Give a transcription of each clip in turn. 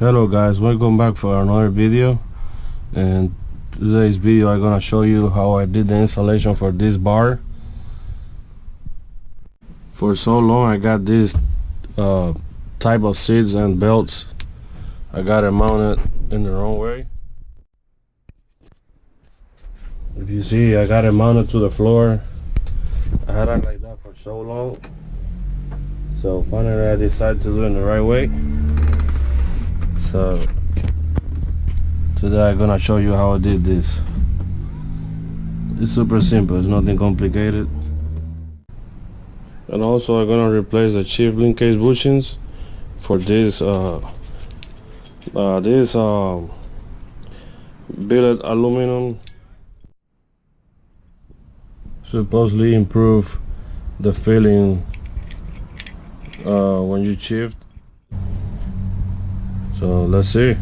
Hello guys, welcome back for another video. And today's video I'm gonna show you how I did the installation for this bar. For so long I got this type of seats and belts. I got it mounted in the wrong way. If you see, I got it mounted to the floor. I had it like that for so long, so finally I decided to do it in the right way. So today I'm gonna show you how I did this. It's super simple, it's nothing complicated. And also I'm gonna replace the chief linkage bushings for this billet aluminum. Supposedly improve the feeling when you shift. So let's see.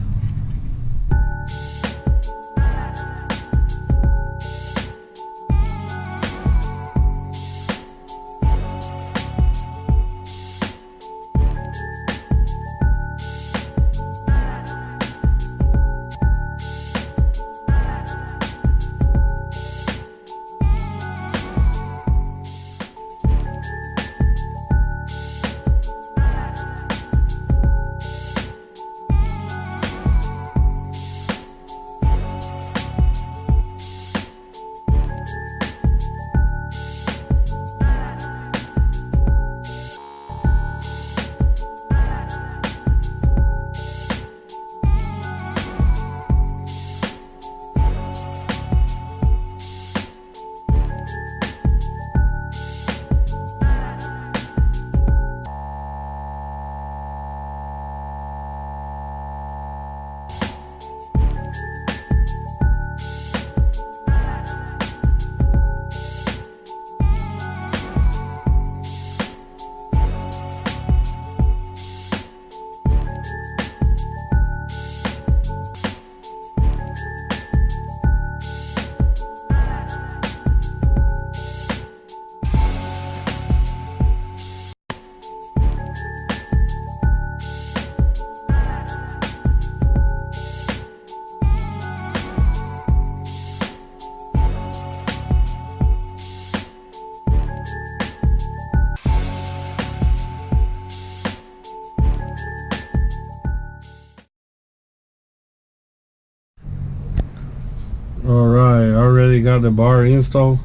Alright, I already got the bar installed.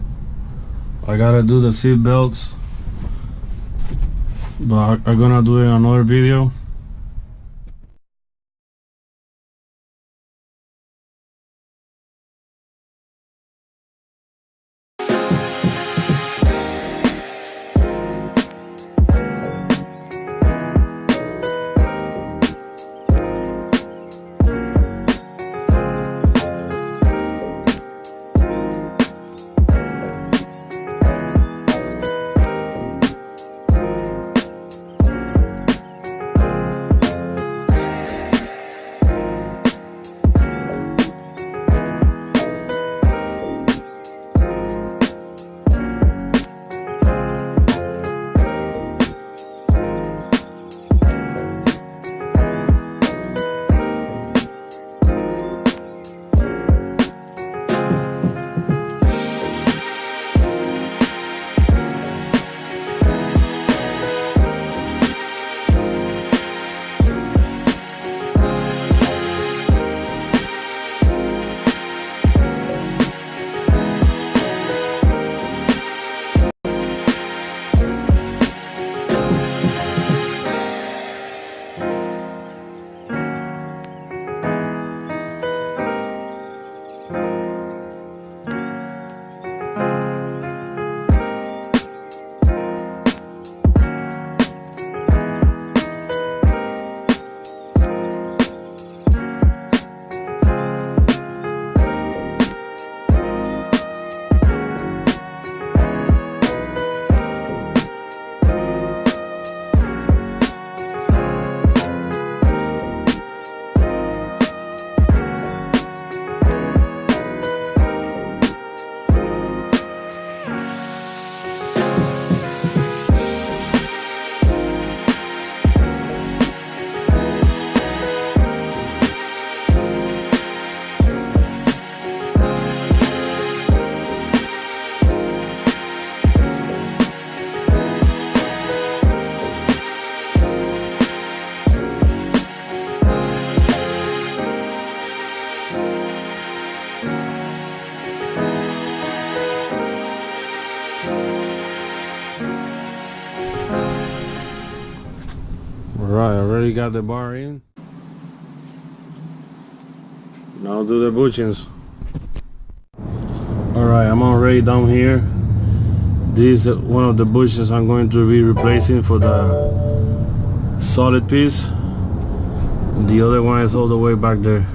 I gotta do the seat belts, but I'm gonna do it in another video. Alright, I already got the bar in. Now do the bushings. Alright, I'm already down here. This is one of the bushings I'm going to be replacing for the solid piece. The other one is all the way back there.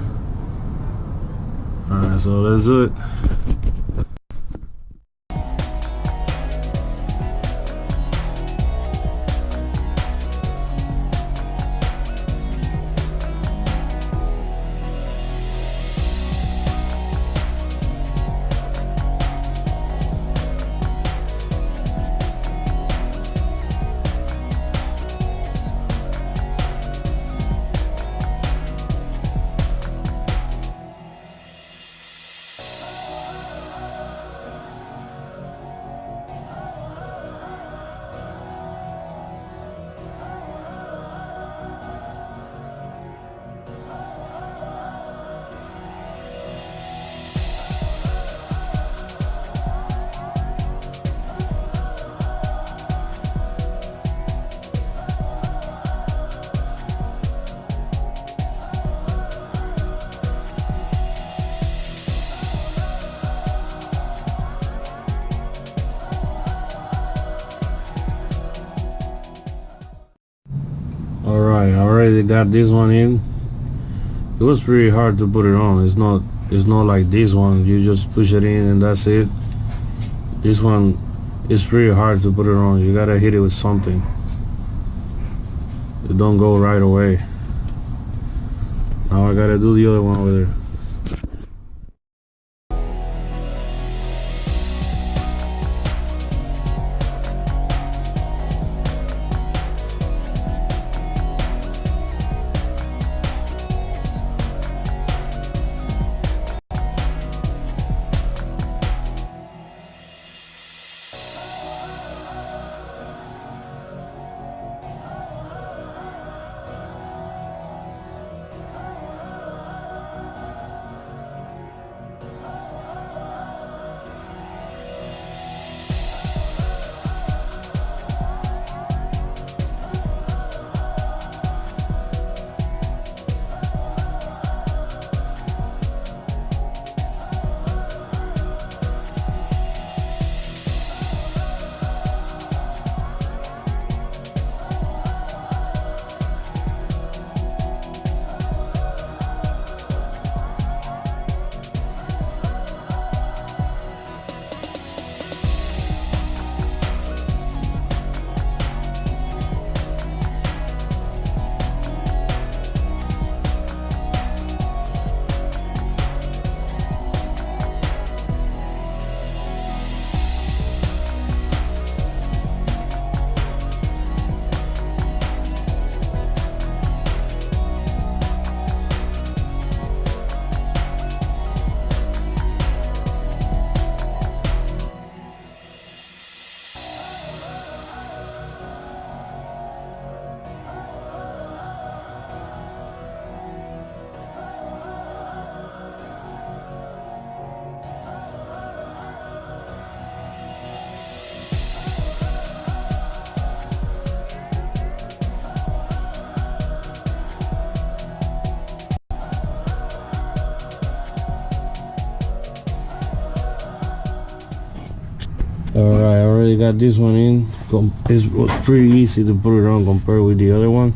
Alright, so let's do it. Alright, I already got this one in. It was pretty hard to put it on. It's not like this one. You just push it in and that's it. This one is pretty hard to put it on. You gotta hit it with something. It don't go right away. Now I gotta do the other one over there. Alright, I already got this one in. It was pretty easy to put it on compared with the other one.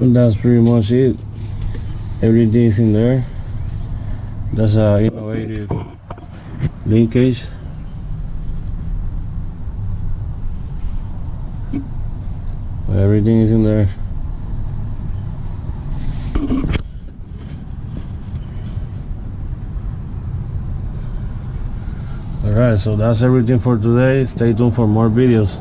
And that's pretty much it. Everything's in there. That's a innovative linkage. Everything is in there. Alright, so that's everything for today. Stay tuned for more videos.